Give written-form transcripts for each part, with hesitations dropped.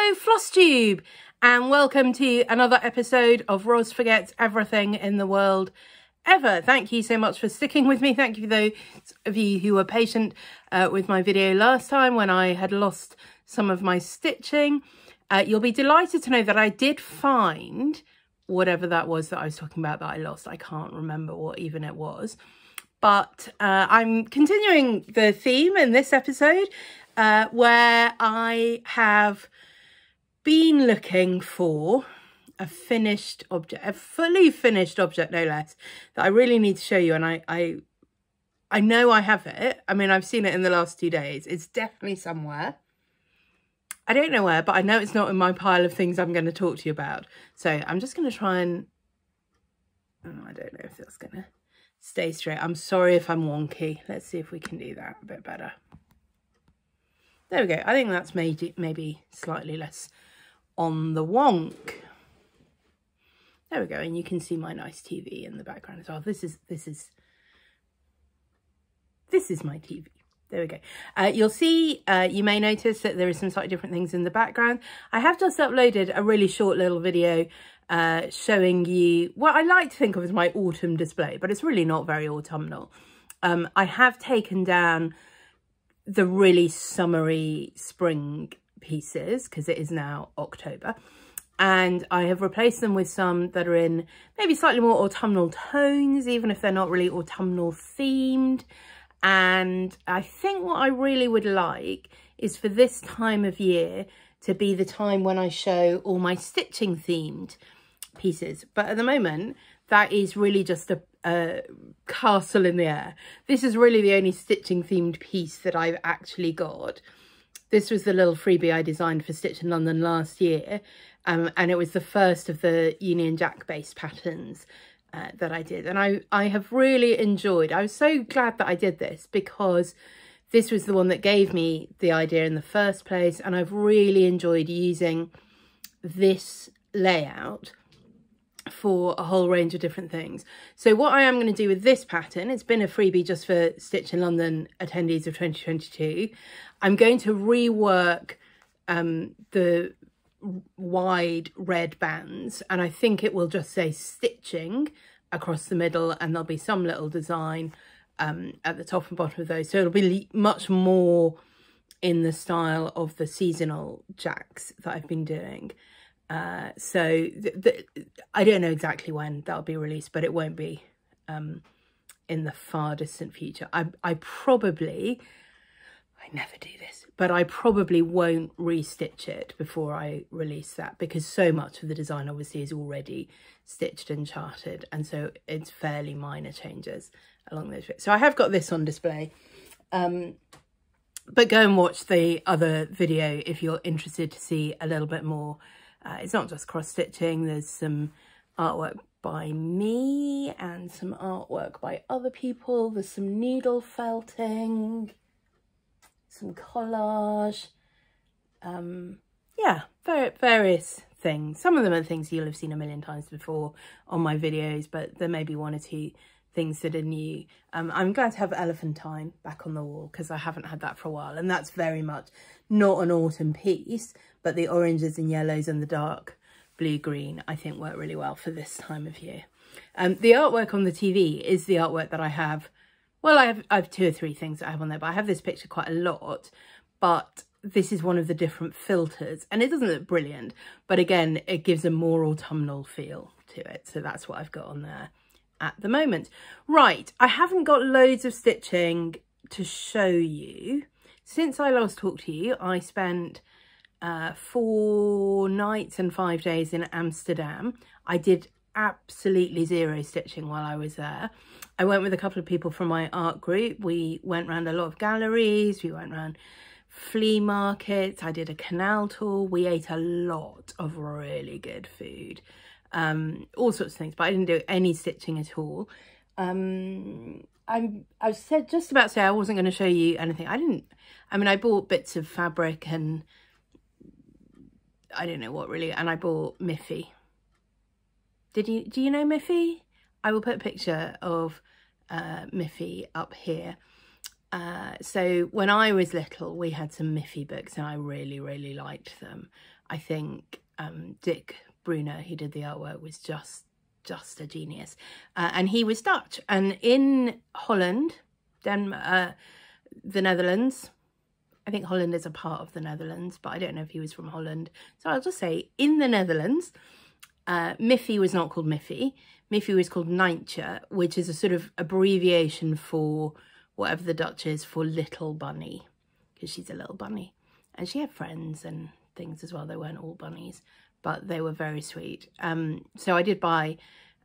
Hello Flosstube, and welcome to another episode of Ros Forgets Everything in the World Ever. Thank you so much for sticking with me. Thank you for those of you who were patient with my video last time when I had lost some of my stitching. You'll be delighted to know that I did find whatever that was that I was talking about that I lost. I can't remember what even it was. But I'm continuing the theme in this episode where I have been looking for a finished object, a fully finished object, no less, that I really need to show you. And I know I have it. I mean, I've seen it in the last 2 days. It's definitely somewhere. I don't know where, but I know it's not in my pile of things I'm going to talk to you about. So I'm just going to try and... Oh, I don't know if that's going to stay straight. I'm sorry if I'm wonky. Let's see if we can do that a bit better. There we go. I think that's maybe slightly less on the wonk. There we go. And you can see my nice TV in the background as well. This is my TV. There we go. You'll see, you may notice that there is some slightly different things in the background. I have just uploaded a really short little video showing you what I like to think of as my autumn display, but it's really not very autumnal. I have taken down the really summery spring pieces because it is now October, and I have replaced them with some that are in maybe slightly more autumnal tones, even if they're not really autumnal themed. And I think what I really would like is for this time of year to be the time when I show all my stitching themed pieces. But at the moment, that is really just a castle in the air. This is really the only stitching themed piece that I've actually got. This was the little freebie I designed for Stitch in London last year. And it was the first of the Union Jack based patterns that I did. And I have really enjoyed. I was so glad that I did this because this was the one that gave me the idea in the first place. And I've really enjoyed using this layout for a whole range of different things. So what I am going to do with this pattern, it's been a freebie just for Stitch in London attendees of 2022. I'm going to rework the wide red bands, and I think it will just say stitching across the middle, and there'll be some little design at the top and bottom of those. So it'll be much more in the style of the seasonal jacks that I've been doing. So I don't know exactly when that'll be released, but it won't be in the far distant future. I never do this, but I probably won't restitch it before I release that, because so much of the design obviously is already stitched and charted, and so it's fairly minor changes along those bits. So I have got this on display, but go and watch the other video if you're interested to see a little bit more. It's not just cross stitching, there's some artwork by me and some artwork by other people. There's some needle felting, some collage, yeah, various things. Some of them are things you'll have seen a million times before on my videos, but there may be one or two things that are new. I'm glad to have Elephantine back on the wall because I haven't had that for a while, and that's very much not an autumn piece, but the oranges and yellows and the dark blue-green I think work really well for this time of year. The artwork on the TV is the artwork that I have. Well, I have 2 or 3 things that I have on there, but I have this picture quite a lot, but this is one of the different filters, and it doesn't look brilliant, but again, it gives a more autumnal feel to it. So that's what I've got on there at the moment. Right, I haven't got loads of stitching to show you. Since I last talked to you, I spent 4 nights and 5 days in Amsterdam. I did absolutely 0 stitching while I was there. I went with a couple of people from my art group. We went around a lot of galleries, we went around flea markets, I did a canal tour, we ate a lot of really good food, all sorts of things, but I didn't do any stitching at all. I said just about to say I wasn't going to show you anything. I mean, I bought bits of fabric and I don't know what really, and I bought Miffy. Do you know Miffy? I will put a picture of Miffy up here. So when I was little, we had some Miffy books and I really, really liked them. I think Dick Brunner, who did the artwork, was just a genius. And he was Dutch. And in Holland, the Netherlands, I think Holland is a part of the Netherlands, but I don't know if he was from Holland. So I'll just say in the Netherlands, Miffy was not called Miffy. Miffy was called Nijntje, which is a sort of abbreviation for whatever the Dutch is for little bunny, because she's a little bunny. And she had friends and things as well. They weren't all bunnies, but they were very sweet. So I did buy,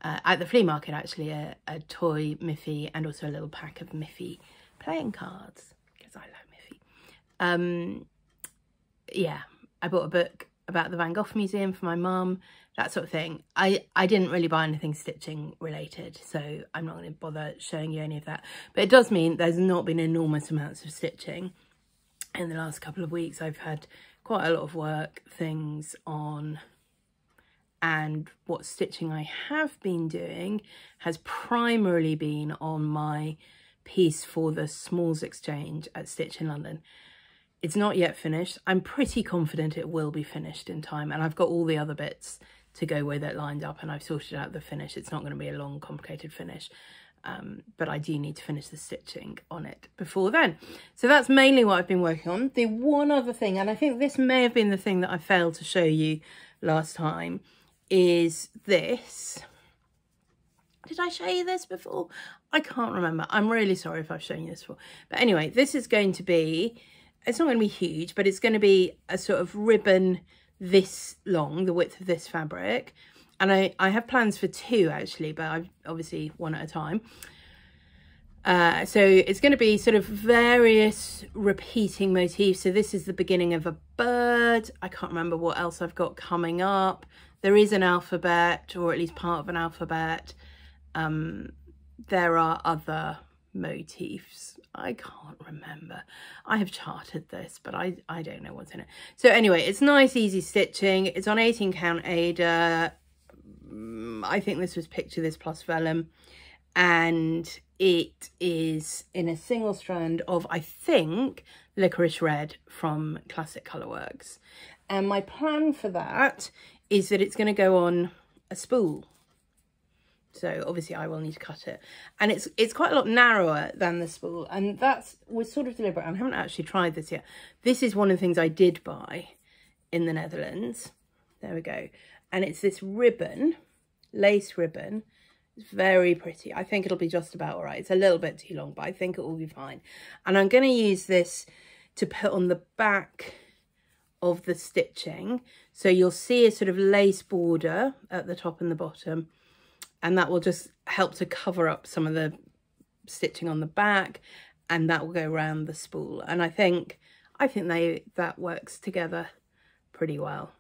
at the flea market actually, a toy Miffy and also a little pack of Miffy playing cards, because I like Miffy. Yeah, I bought a book about the Van Gogh Museum for my mum, that sort of thing. I didn't really buy anything stitching related, so I'm not going to bother showing you any of that. But it does mean there's not been enormous amounts of stitching in the last couple of weeks. I've had quite a lot of work, things on, and what stitching I have been doing has primarily been on my piece for the Smalls Exchange at Stitch in London. It's not yet finished. I'm pretty confident it will be finished in time, and I've got all the other bits to go with it lined up, and I've sorted out the finish. It's not going to be a long, complicated finish, but I do need to finish the stitching on it before then. So that's mainly what I've been working on. The one other thing, and I think this may have been the thing that I failed to show you last time, is this. Did I show you this before? I can't remember. I'm really sorry if I've shown you this before. But anyway, this is going to be, it's not going to be huge, but it's going to be a sort of ribbon this long, the width of this fabric. And I have plans for two actually, but I've obviously one at a time. So it's going to be sort of various repeating motifs. So this is the beginning of a bird. I can't remember what else I've got coming up. There is an alphabet, or at least part of an alphabet. There are other motifs. I can't remember. I have charted this, but I don't know what's in it. So anyway, it's nice, easy stitching. It's on 18 count Aida. I think this was Picture This plus vellum. And it is in a single strand of, I think, Licorice Red from Classic Colourworks. And my plan for that is that it's going to go on a spool. So obviously I will need to cut it. And it's quite a lot narrower than the spool. And was sort of deliberate. I haven't actually tried this yet. This is one of the things I did buy in the Netherlands. There we go. And it's this ribbon, lace ribbon. It's very pretty. I think it'll be just about all right. It's a little bit too long, but I think it will be fine. And I'm going to use this to put on the back of the stitching. So you'll see a sort of lace border at the top and the bottom. And that will just help to cover up some of the stitching on the back, and that will go around the spool. And I think that works together pretty well.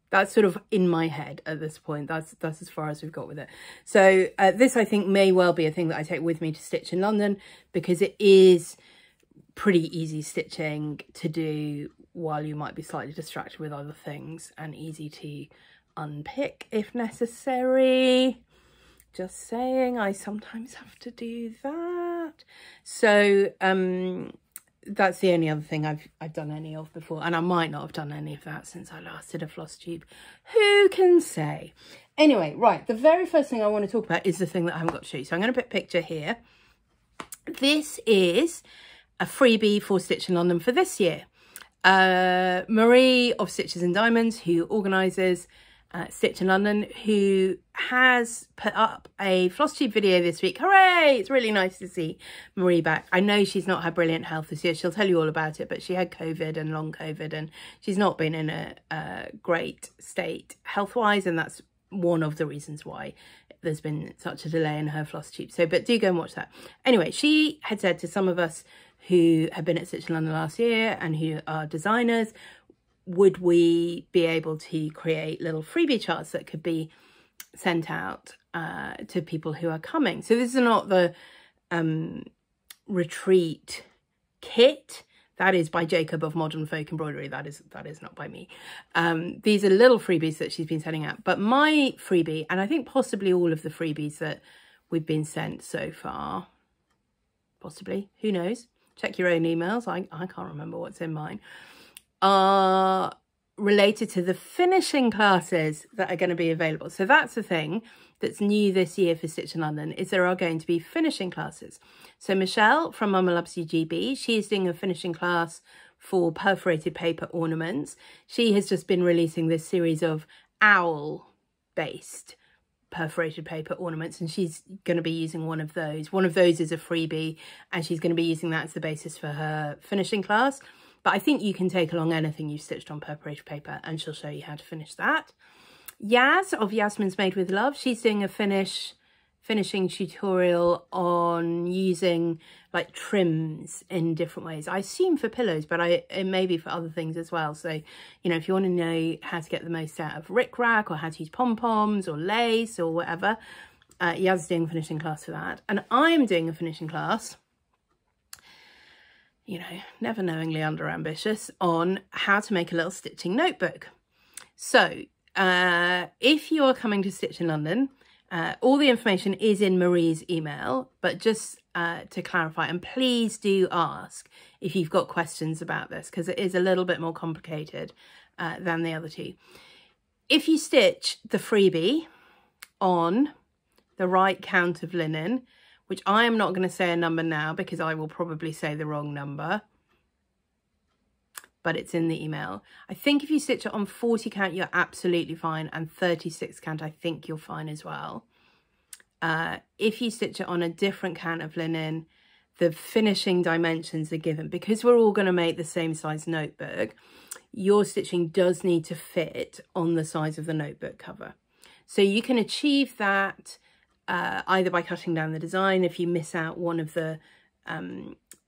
That's sort of in my head at this point. That's as far as we've got with it. So this I think may well be a thing that I take with me to Stitch in London, because it is pretty easy stitching to do while you might be slightly distracted with other things, and easy to unpick if necessary. Just saying, I sometimes have to do that. So that's the only other thing I've done any of before, and I might not have done any of that since I last did a Flosstube. Who can say? Anyway, right, the very first thing I want to talk about is the thing that I haven't got to show you. So I'm going to put a picture here. This is a freebie for Stitch in London for this year. Marie of Stitches and Diamonds, who organises Stitch in London, who has put up a Flosstube video this week. Hooray! It's really nice to see Marie back. I know she's not had brilliant health this year. She'll tell you all about it, but she had COVID and long COVID, and she's not been in a great state health-wise, and that's one of the reasons why there's been such a delay in her Flosstube. So, but do go and watch that. Anyway, she had said to some of us who have been at Stitch in London last year and who are designers, would we be able to create little freebie charts that could be sent out to people who are coming? So this is not the retreat kit. That is by Jacob of Modern Folk Embroidery. That is not by me. These are little freebies that she's been sending out. But my freebie, and I think possibly all of the freebies that we've been sent so far, possibly, who knows, check your own emails, I can't remember what's in mine, are related to the finishing classes that are going to be available. So that's the thing that's new this year for Stitch in London, is there are going to be finishing classes. So Michelle from Mama Loves You GB, she is doing a finishing class for perforated paper ornaments. She has just been releasing this series of owl based perforated paper ornaments, and she's going to be using one of those. One of those is a freebie, and she's going to be using that as the basis for her finishing class. But I think you can take along anything you've stitched on perforated paper, and she'll show you how to finish that. Yaz of Yasmin's Made with Love, she's doing a finishing tutorial on using like trims in different ways. I assume for pillows, but it may be for other things as well. So, you know, if you want to know how to get the most out of rickrack, or how to use pom-poms or lace or whatever, Yaz is doing a finishing class for that. And I'm doing a finishing class, you know, never knowingly under ambitious, on how to make a little stitching notebook. So if you're coming to Stitch in London, all the information is in Marie's email, but just to clarify, and please do ask if you've got questions about this, because it is a little bit more complicated than the other two. If you stitch the freebie on the right count of linen, which I am not going to say a number now because I will probably say the wrong number, but it's in the email. I think if you stitch it on 40 count, you're absolutely fine, and 36 count, I think you're fine as well. If you stitch it on a different count of linen, the finishing dimensions are given. Because we're all going to make the same size notebook, your stitching does need to fit on the size of the notebook cover. So you can achieve that either by cutting down the design if you miss out one of the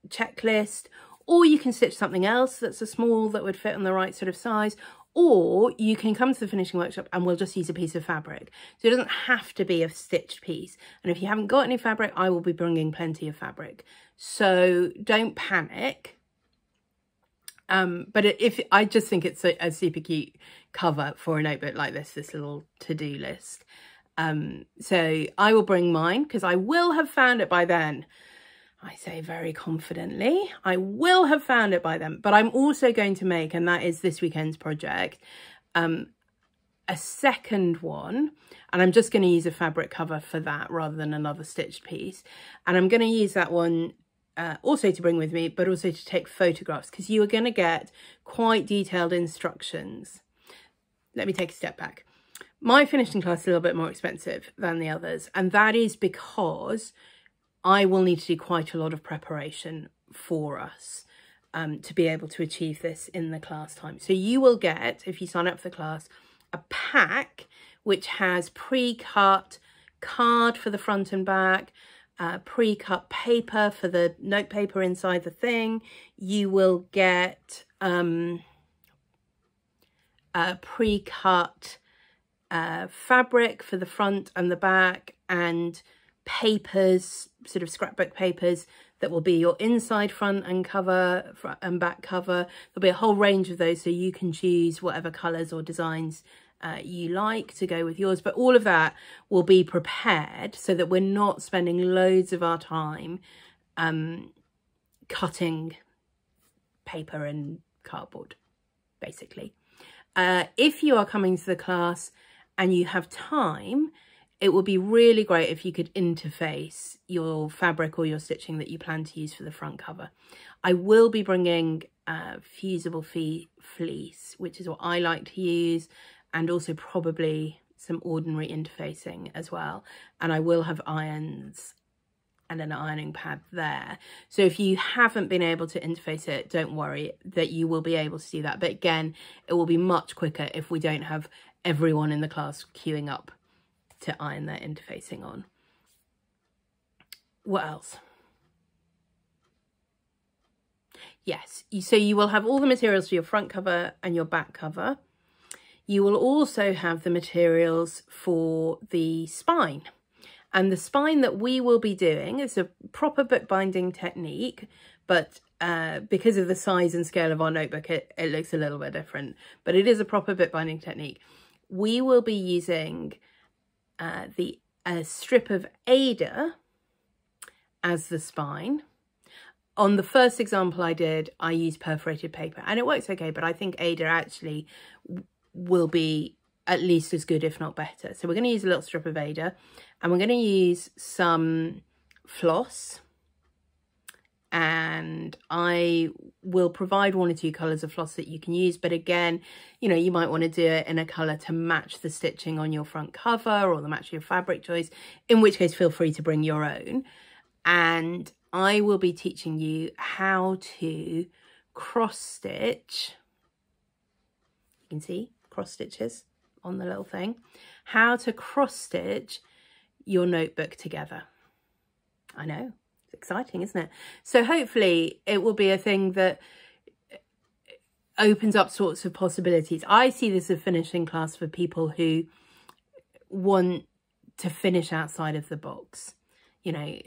checklist, or you can stitch something else that's a small that would fit on the right sort of size, or you can come to the finishing workshop and we'll just use a piece of fabric. So it doesn't have to be a stitched piece. And if you haven't got any fabric, I will be bringing plenty of fabric. So don't panic. But I just think it's a super cute cover for a notebook like this little to-do list. So I will bring mine because I will have found it by then. I say very confidently, I will have found it by then. But I'm also going to make, and that is this weekend's project, a second one. And I'm just going to use a fabric cover for that rather than another stitched piece. And I'm going to use that one also to bring with me, but also to take photographs, because you are going to get quite detailed instructions. Let me take a step back. My finishing class is a little bit more expensive than the others, and that is because I will need to do quite a lot of preparation for us to be able to achieve this in the class time. So you will get, if you sign up for the class, a pack which has pre-cut card for the front and back, pre-cut paper for the note paper inside the thing. You will get pre-cut fabric for the front and the back, and papers, sort of scrapbook papers, that will be your inside front and cover and back cover. There'll be a whole range of those, so you can choose whatever colours or designs you like to go with yours. But all of that will be prepared so that we're not spending loads of our time cutting paper and cardboard, basically. If you are coming to the class and you have time, it would be really great if you could interface your fabric or your stitching that you plan to use for the front cover. I will be bringing fusible fleece, which is what I like to use, and also probably some ordinary interfacing as well. And I will have irons and an ironing pad there. So if you haven't been able to interface it, don't worry, that you will be able to do that. But again, it will be much quicker if we don't have everyone in the class queuing up to iron their interfacing on. What else? Yes, so you will have all the materials for your front cover and your back cover. You will also have the materials for the spine. And the spine that we will be doing is a proper bookbinding technique, but because of the size and scale of our notebook, it looks a little bit different. But it is a proper bookbinding technique. We will be using a strip of Ada as the spine. on the first example I did, I used perforated paper and it works okay, but I think Ada actually will be at least as good, if not better. So we're going to use a little strip of Ada and we're going to use some floss, and I will provide 1 or 2 colours of floss that you can use. But again, you know, you might want to do it in a colour to match the stitching on your front cover or the match your fabric choice, in which case feel free to bring your own. And I will be teaching you how to cross stitch. You can see cross stitches on the little thing. How to cross stitch your notebook together. I know, it's exciting, isn't it? So hopefully it will be a thing that opens up sorts of possibilities. I see this as a finishing class for people who want to finish outside of the box. You know,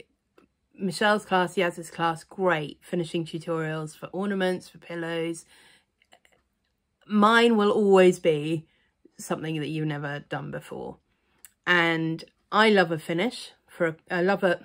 Michelle's class, Yaz's class, great finishing tutorials for ornaments, for pillows. Mine will always be something that you've never done before. And I love a finish. I love a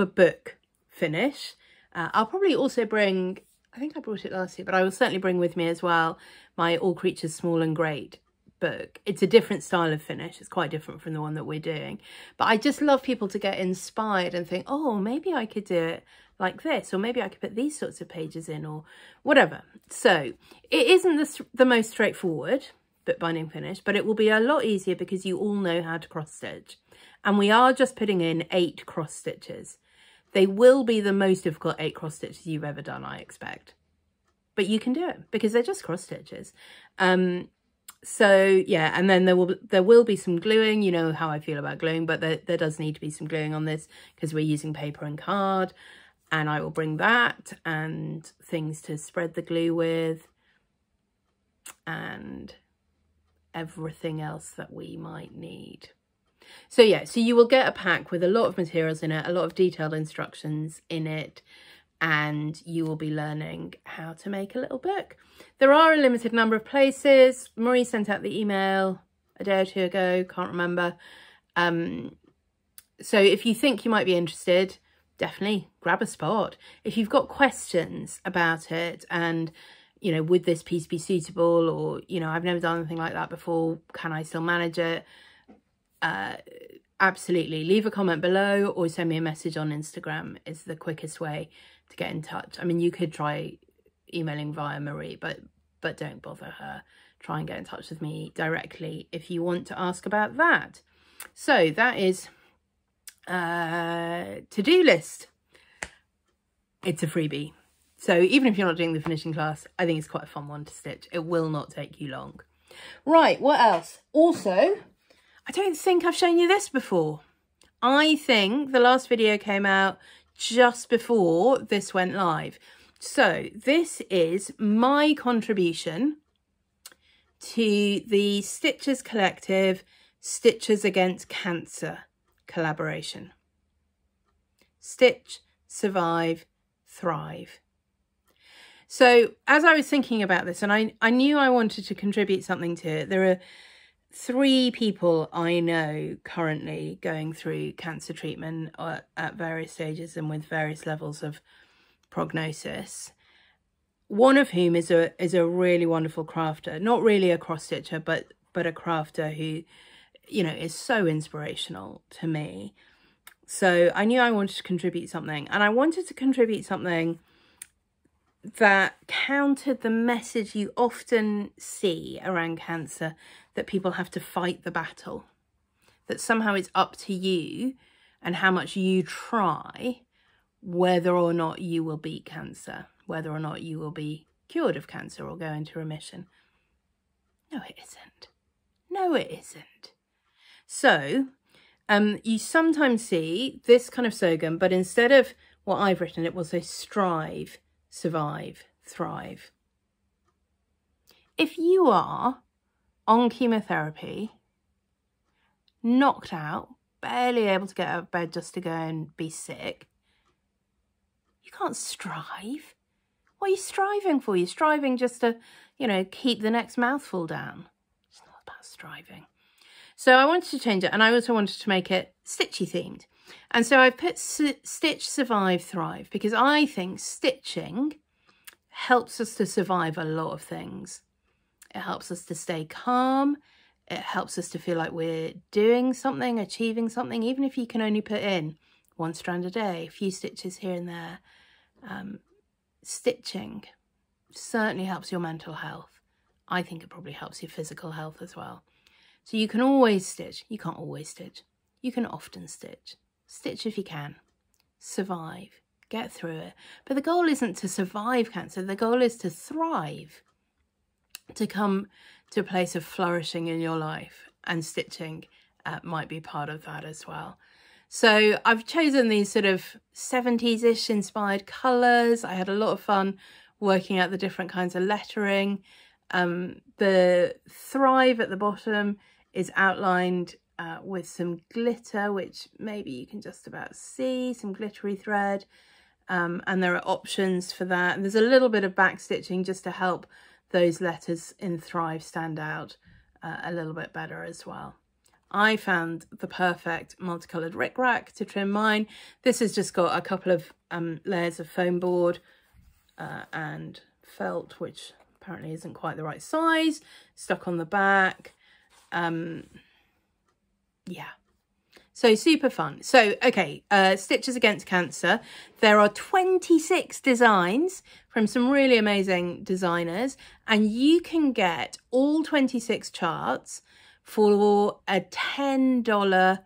book finish. I'll probably also bring, I think I brought it last year, but I will certainly bring with me as well my All Creatures Small and Great book. It's a different style of finish. It's quite different from the one that we're doing. But I just love people to get inspired and think, oh, maybe I could do it like this, or maybe I could put these sorts of pages in, or whatever. So it isn't the most straightforward bookbinding finish, but it will be a lot easier because you all know how to cross stitch. And we are just putting in 8 cross stitches. They will be the most difficult 8 cross stitches you've ever done, I expect. But you can do it because they're just cross stitches. So yeah, and then there will be some gluing. You know how I feel about gluing, but there does need to be some gluing on this because we're using paper and card. And I will bring that and things to spread the glue with and everything else that we might need. So yeah, so you will get a pack with a lot of materials in it, a lot of detailed instructions in it, and you will be learning how to make a little book. There are a limited number of places. Marie sent out the email a day or 2 ago, can't remember. So if you think you might be interested, definitely grab a spot. If you've got questions about it and, you know, would this piece be suitable, or, you know, I've never done anything like that before, can I still manage it? Absolutely. Leave a comment below or send me a message on Instagram is the quickest way to get in touch. I mean, you could try emailing via Marie, but don't bother her. Try and get in touch with me directly if you want to ask about that. So that is to-do list. It's a freebie. So even if you're not doing the finishing class, I think it's quite a fun one to stitch. It will not take you long. Right, what else? Also, I don't think I've shown you this before. I think the last video came out just before this went live. So this is my contribution to the Stitchers Collective Stitchers Against Cancer collaboration. Stitch, Survive, Thrive. So as I was thinking about this, and I knew I wanted to contribute something to it, there are 3 people I know currently going through cancer treatment at various stages and with various levels of prognosis. One of whom is a really wonderful crafter, not really a cross stitcher, but a crafter who, you know, is so inspirational to me. So I knew I wanted to contribute something, and I wanted to contribute something that countered the message you often see around cancer, that people have to fight the battle, that somehow it's up to you and how much you try whether or not you will beat cancer, whether or not you will be cured of cancer or go into remission. No, it isn't. No, it isn't. So you sometimes see this kind of slogan, but instead of what I've written, it will say strive, survive, thrive. If you are on chemotherapy, knocked out, barely able to get out of bed just to go and be sick, you can't strive. What are you striving for? You're striving just to, you know, keep the next mouthful down. It's not about striving. So I wanted to change it, and I also wanted to make it stitchy themed. And so I put Stitch, Survive, Thrive, because I think stitching helps us to survive a lot of things. It helps us to stay calm. It helps us to feel like we're doing something, achieving something, even if you can only put in 1 strand a day, a few stitches here and there. Stitching certainly helps your mental health. I think it probably helps your physical health as well. So you can always stitch. You can't always stitch. You can often stitch. Stitch if you can. Survive. Get through it. But the goal isn't to survive cancer. The goal is to thrive. To come to a place of flourishing in your life. And stitching might be part of that as well. So I've chosen these sort of 70s-ish inspired colours. I had a lot of fun working out the different kinds of lettering. The Thrive at the bottom is outlined with some glitter, which maybe you can just about see, some glittery thread. And there are options for that. And there's a little bit of back stitching just to help those letters in Thrive stand out a little bit better as well. I found the perfect multicoloured rickrack to trim mine. This has just got a couple of layers of foam board and felt, which apparently isn't quite the right size, stuck on the back. Yeah, so super fun. So, okay, Stitches Against Cancer. There are 26 designs from some really amazing designers, and you can get all 26 charts for a $10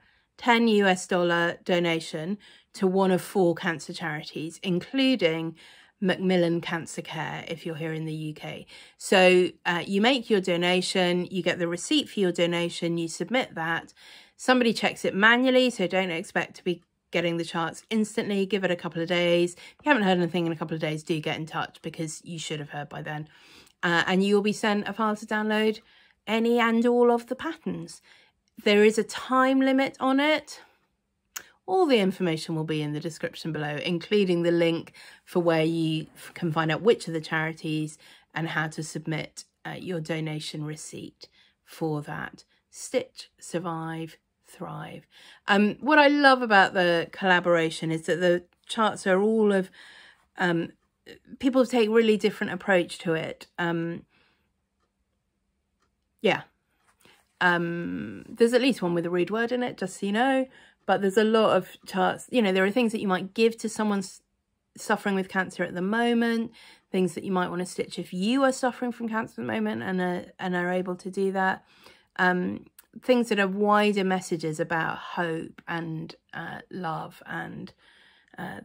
US dollar donation to one of 4 cancer charities, including Macmillan Cancer Care if you're here in the UK. So you make your donation, you get the receipt for your donation, you submit that. Somebody checks it manually, so don't expect to be getting the charts instantly. Give it a couple of days. If you haven't heard anything in a couple of days, do get in touch because you should have heard by then. And you'll be sent a file to download any and all of the patterns. There is a time limit on it. All the information will be in the description below, including the link for where you can find out which of the charities and how to submit your donation receipt for that. Stitch, Survive, Thrive. What I love about the collaboration is that the charts are all of people take really different approach to it. Yeah. There's at least one with a rude word in it, just so you know. But there's a lot of charts. You know, there are things that you might give to someone suffering with cancer at the moment, things that you might want to stitch if you are suffering from cancer at the moment and are able to do that. Things that are wider messages about hope and love and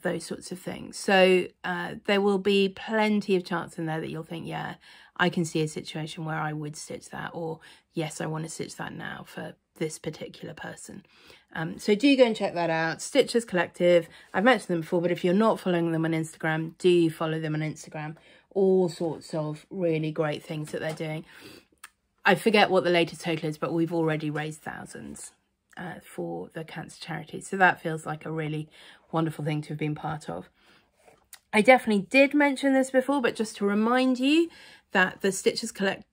those sorts of things. So there will be plenty of charts in there that you'll think, yeah, I can see a situation where I would stitch that, or yes, I want to stitch that now for this particular person. So do go and check that out. Stitches Collective. I've mentioned them before, but if you're not following them on Instagram, do follow them on Instagram. All sorts of really great things that they're doing. I forget what the latest total is, but we've already raised thousands for the cancer charity. So that feels like a really wonderful thing to have been part of. I definitely did mention this before, but just to remind you that the Stitches Collective,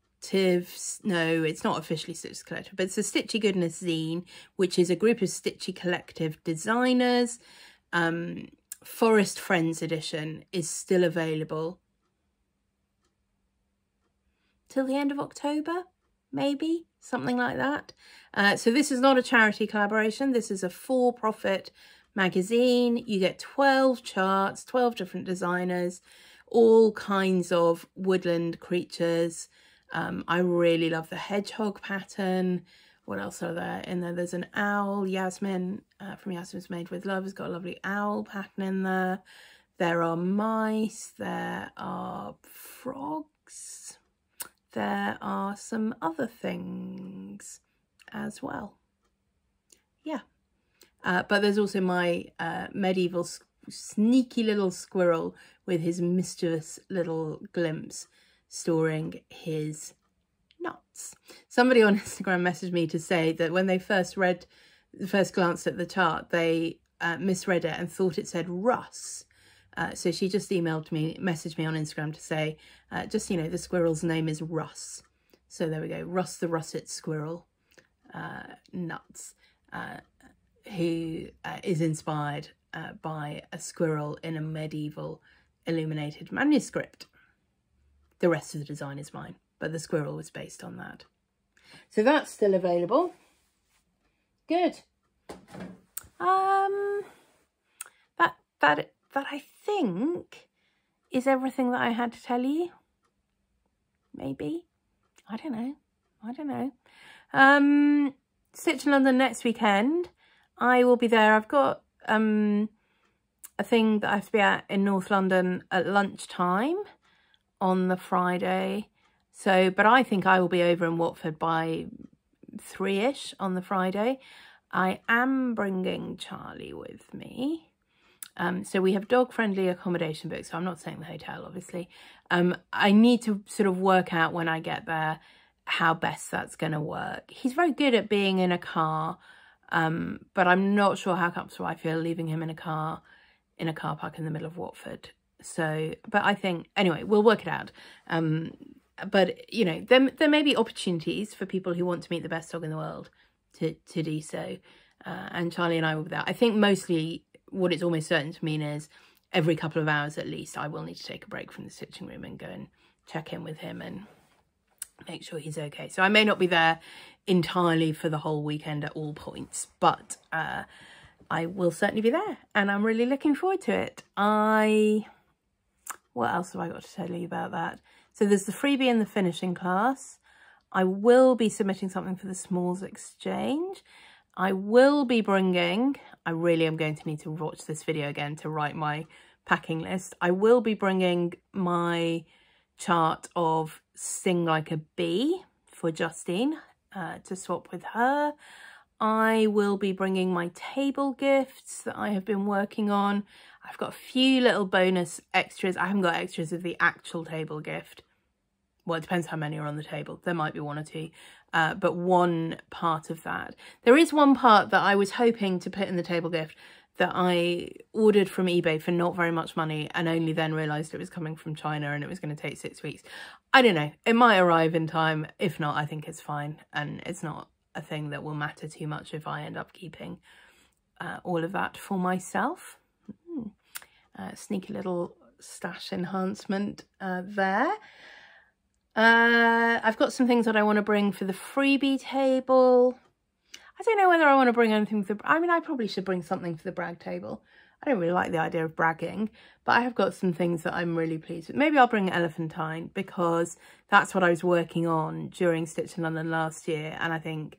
no, it's not officially Stitches Collective, but it's a Stitchy Goodness zine, which is a group of Stitchy Collective designers. Forest Friends edition is still available till the end of October, maybe, something like that. So this is not a charity collaboration. This is a for-profit magazine. You get 12 charts, 12 different designers, all kinds of woodland creatures. I really love the hedgehog pattern. What else are there in there? There's an owl. Yasmin from Yasmin's Made with Love has got a lovely owl pattern in there. There are mice. There are frogs. There are some other things as well. Yeah. But there's also my medieval sneaky little squirrel with his mischievous little glimpse storing his nuts. Somebody on Instagram messaged me to say that when they first glanced at the chart, they misread it and thought it said Russ. So she just messaged me on Instagram to say, just, you know, the squirrel's name is Russ. So there we go, Russ the russet squirrel, nuts. who is inspired by a squirrel in a medieval illuminated manuscript. The rest of the design is mine, but the squirrel was based on that. So that's still available. Good. That I think is everything that I had to tell you. Maybe. I don't know. Stitch in London next weekend. I will be there. I've got a thing that I have to be at in North London at lunchtime on the Friday. So, but I think I will be over in Watford by 3-ish on the Friday. I am bringing Charlie with me. So we have dog-friendly accommodation booked, so I'm not staying in the hotel, obviously. I need to sort of work out when I get there how best that's going to work. He's very good at being in a car, but I'm not sure how comfortable I feel leaving him in a car park in the middle of Watford. So, but I think, anyway, we'll work it out. But, you know, there may be opportunities for people who want to meet the best dog in the world to do so. And Charlie and I will be there. I think mostly what it's almost certain to mean is every couple of hours at least I will need to take a break from the stitching room and go and check in with him and make sure he's okay. So I may not be there entirely for the whole weekend at all points, but I will certainly be there and I'm really looking forward to it. What else have I got to tell you about that? So there's the freebie and the finishing class. I will be submitting something for the Smalls Exchange. I will be bringing, I really am going to need to watch this video again to write my packing list. I will be bringing my chart of Sing Like a Bee for Justine to swap with her. I will be bringing my table gifts that I have been working on. I've got a few little bonus extras. I haven't got extras of the actual table gift. Well, it depends how many are on the table. There might be one or two, but one part of that. There is one part that I was hoping to put in the table gift that I ordered from eBay for not very much money and only then realised it was coming from China and it was going to take 6 weeks. I don't know. It might arrive in time. If not, I think it's fine. And it's not a thing that will matter too much if I end up keeping all of that for myself. Sneaky little stash enhancement there. I've got some things that I want to bring for the freebie table. I don't know whether I want to bring anything for the... I mean, I probably should bring something for the brag table. I don't really like the idea of bragging, but I have got some things that I'm really pleased with. Maybe I'll bring Elephantine because that's what I was working on during Stitch in London last year. And I think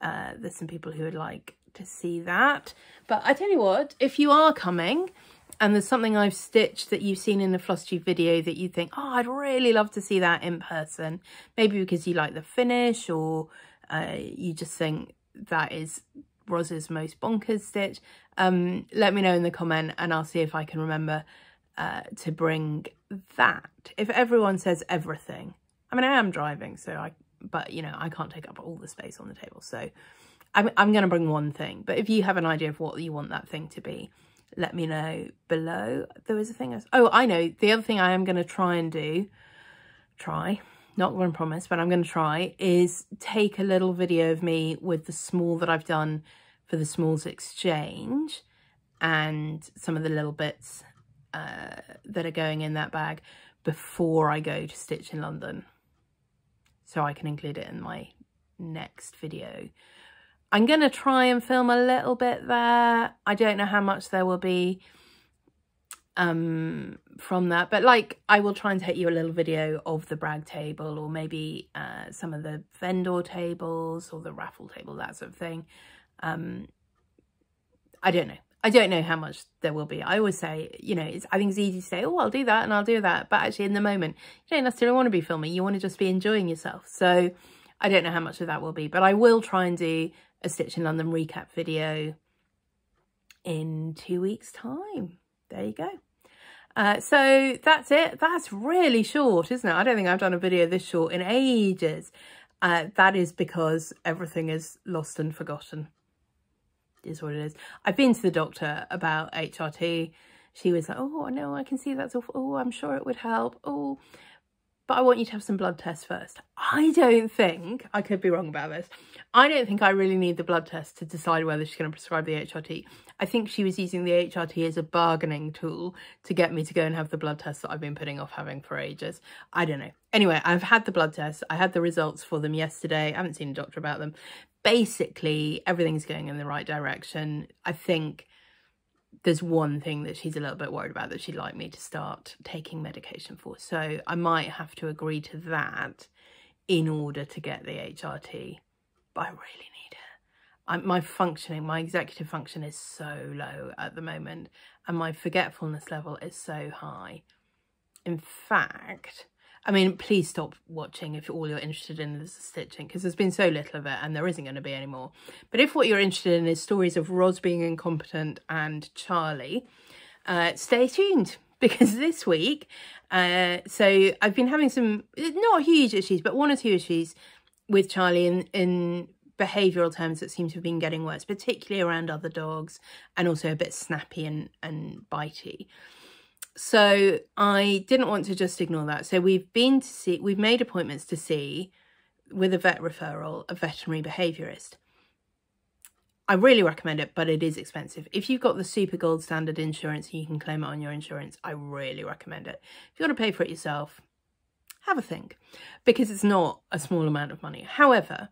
there's some people who would like to see that. But I tell you what, if you are coming and there's something I've stitched that you've seen in the Flosstube video that you think, oh, I'd really love to see that in person, maybe because you like the finish or you just think that is Roz's most bonkers stitch, let me know in the comment and I'll see if I can remember to bring that. If everyone says everything, I mean, I am driving, so but you know, I can't take up all the space on the table, so I'm going to bring one thing. But if you have an idea of what you want that thing to be, let me know below. There was a thing else. Oh, I know. The other thing I am going to try and do, not going to promise, but I'm going to try, is take a little video of me with the small that I've done for the Smalls Exchange and some of the little bits that are going in that bag before I go to Stitch in London, so I can include it in my next video. I'm going to try and film a little bit there. I don't know how much there will be from that, but like I will try and take you a little video of the brag table or maybe some of the vendor tables or the raffle table, that sort of thing. I don't know. I don't know how much there will be. I always say, you know, I think it's easy to say, oh, I'll do that and I'll do that. But actually in the moment, you don't necessarily want to be filming. You want to just be enjoying yourself. So I don't know how much of that will be, but I will try and do a Stitch in London recap video in 2 weeks' time. There you go. So that's it. That's really short, isn't it? I don't think I've done a video this short in ages. That is because everything is lost and forgotten. Is what it is. I've been to the doctor about HRT. She was like, oh no, I can see that's awful. Oh, I'm sure it would help. Oh, but I want you to have some blood tests first. I don't think, I could be wrong about this, I don't think I really need the blood test to decide whether she's going to prescribe the HRT. I think she was using the HRT as a bargaining tool to get me to go and have the blood test that I've been putting off having for ages. I don't know. Anyway, I've had the blood tests. I had the results for them yesterday. I haven't seen a doctor about them. Basically, everything's going in the right direction. I think there's one thing that she's a little bit worried about that she'd like me to start taking medication for. So I might have to agree to that in order to get the HRT. But I really need it. My functioning, my executive function is so low at the moment, and my forgetfulness level is so high. In fact, I mean, please stop watching if all you're interested in is the stitching, because there's been so little of it and there isn't going to be any more. But if what you're interested in is stories of Roz being incompetent and Charlie, stay tuned, because this week, so I've been having some, not huge issues, but 1 or 2 issues with Charlie in behavioural terms that seem to have been getting worse, particularly around other dogs, and also a bit snappy and bitey. So I didn't want to just ignore that. So we've made appointments to see, with a vet referral, a veterinary behaviourist. I really recommend it, but it is expensive. If you've got the super gold standard insurance and you can claim it on your insurance, I really recommend it. If you want to pay for it yourself, have a think, because it's not a small amount of money. However,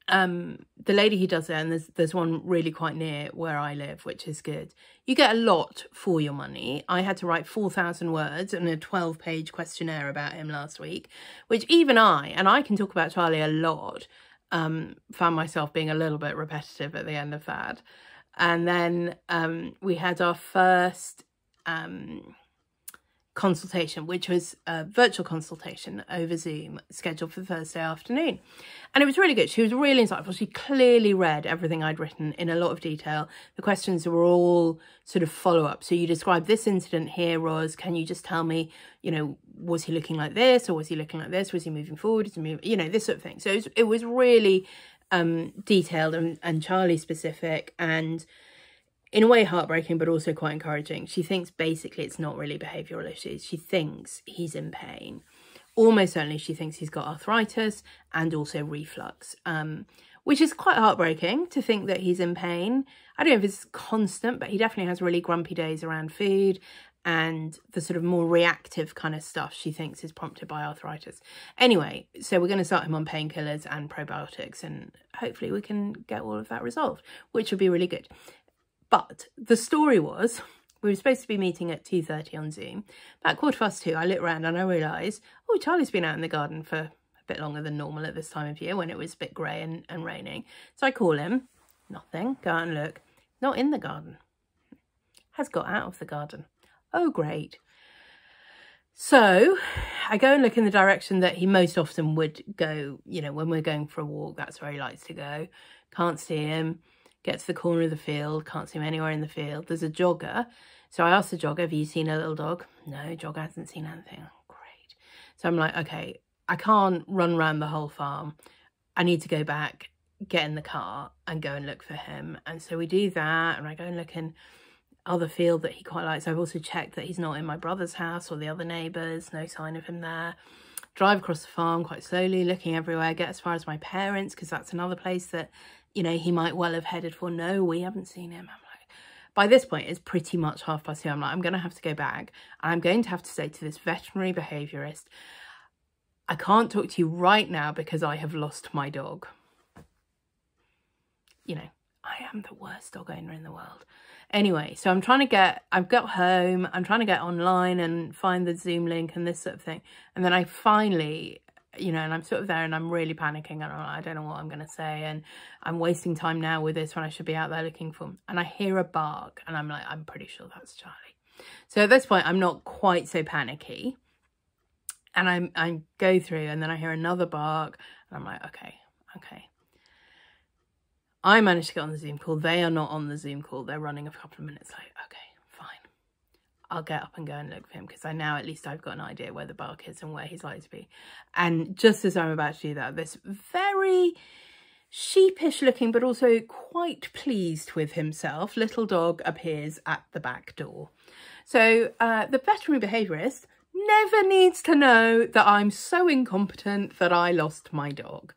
the lady who does it, and there's one really quite near where I live, which is good. You get a lot for your money. I had to write 4,000 words and a 12-page questionnaire about him last week, which even I can talk about Charlie a lot, found myself being a little bit repetitive at the end of that. And then we had our first consultation, which was a virtual consultation over Zoom, scheduled for Thursday afternoon. And it was really good. She was really insightful. She clearly read everything I'd written in a lot of detail. The questions were all sort of follow-up. So you described this incident here, Roz. Can you just tell me, you know, was he looking like this, or was he looking like this? Was he moving forward? Is he moving, you know, this sort of thing. So it was really detailed and Charlie specific, and in a way heartbreaking, but also quite encouraging. She thinks basically it's not really behavioural issues. She thinks he's in pain. Almost certainly she thinks he's got arthritis and also reflux, which is quite heartbreaking to think that he's in pain. I don't know if it's constant, but he definitely has really grumpy days around food, and the sort of more reactive kind of stuff she thinks is prompted by arthritis. Anyway, so we're going to start him on painkillers and probiotics, and hopefully we can get all of that resolved, which would be really good. But the story was, we were supposed to be meeting at 2:30 on Zoom. About 2:15, I looked around and I realised, oh, Charlie's been out in the garden for a bit longer than normal at this time of year when it was a bit grey and raining. So I call him, nothing, go out and look, not in the garden. Has got out of the garden. Oh, great. So I go and look in the direction that he most often would go, you know, when we're going for a walk, that's where he likes to go. Can't see him. Get to the corner of the field, can't see him anywhere in the field. There's a jogger. So I asked the jogger, have you seen a little dog? No, jogger hasn't seen anything. Oh, great. So I'm like, okay, I can't run around the whole farm. I need to go back, get in the car and go and look for him. And so we do that, and I go and look in other field that he quite likes. I've also checked that he's not in my brother's house or the other neighbours, no sign of him there. Drive across the farm quite slowly, looking everywhere, get as far as my parents, because that's another place that, you know, he might well have headed for. No, we haven't seen him. I'm like, by this point, it's pretty much 2:30. I'm like, I'm going to have to go back. And I'm going to have to say to this veterinary behaviourist, I can't talk to you right now because I have lost my dog. You know, I am the worst dog owner in the world. Anyway, so I've got home, I'm trying to get online and find the Zoom link and this sort of thing. And then I finally, you know, and I'm sort of there and I'm really panicking. And I don't know what I'm going to say. And I'm wasting time now with this when I should be out there looking for him. And I hear a bark and I'm like, I'm pretty sure that's Charlie. So at this point, I'm not quite so panicky. And I go through and then I hear another bark and I'm like, okay. I managed to get on the Zoom call. They are not on the Zoom call. They're running a couple of minutes late. Okay, fine. I'll get up and go and look for him because at least I've got an idea where the bark is and where he's likely to be. And just as I'm about to do that, this very sheepish looking, but also quite pleased with himself, little dog appears at the back door. So the veterinary behaviourist never needs to know that I'm so incompetent that I lost my dog.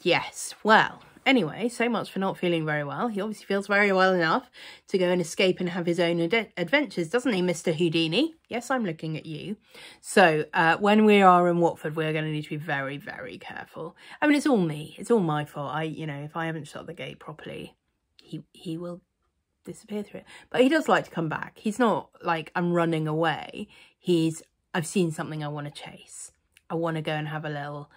Yes, well, anyway, so much for not feeling very well. He obviously feels very well enough to go and escape and have his own adventures, doesn't he, Mr. Houdini? Yes, I'm looking at you. So when we are in Watford, we're going to need to be very, very careful. I mean, it's all me. It's all my fault. You know, if I haven't shut the gate properly, he will disappear through it. But he does like to come back. He's not like I'm running away. I've seen something I want to chase. I want to go and have a little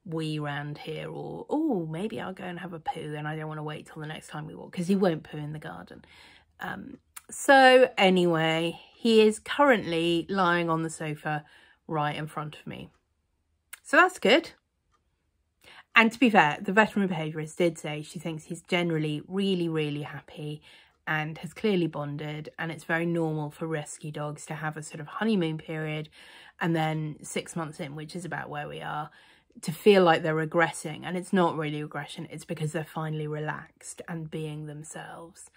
wee round here, or oh, maybe I'll go and have a poo, and I don't want to wait till the next time we walk because he won't poo in the garden. So anyway, he is currently lying on the sofa right in front of me, so that's good. And to be fair, the veterinary behaviourist did say she thinks he's generally really, really happy and has clearly bonded, and it's very normal for rescue dogs to have a sort of honeymoon period, and then 6 months in, which is about where we are, to feel like they're regressing. And it's not really regression, it's because they're finally relaxed and being themselves.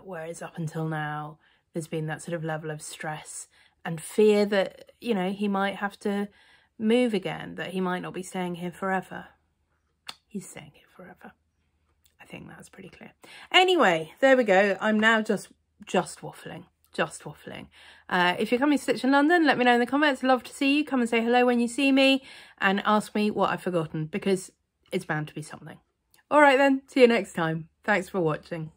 Whereas up until now, there's been that sort of level of stress and fear that, you know, he might have to move again, that he might not be staying here forever. He's staying here forever. I think that's pretty clear. Anyway, there we go. I'm now just waffling. Just waffling. If you're coming to Stitch in London, let me know in the comments. Love to see you. Come and say hello when you see me and ask me what I've forgotten, because it's bound to be something. All right then, see you next time. Thanks for watching.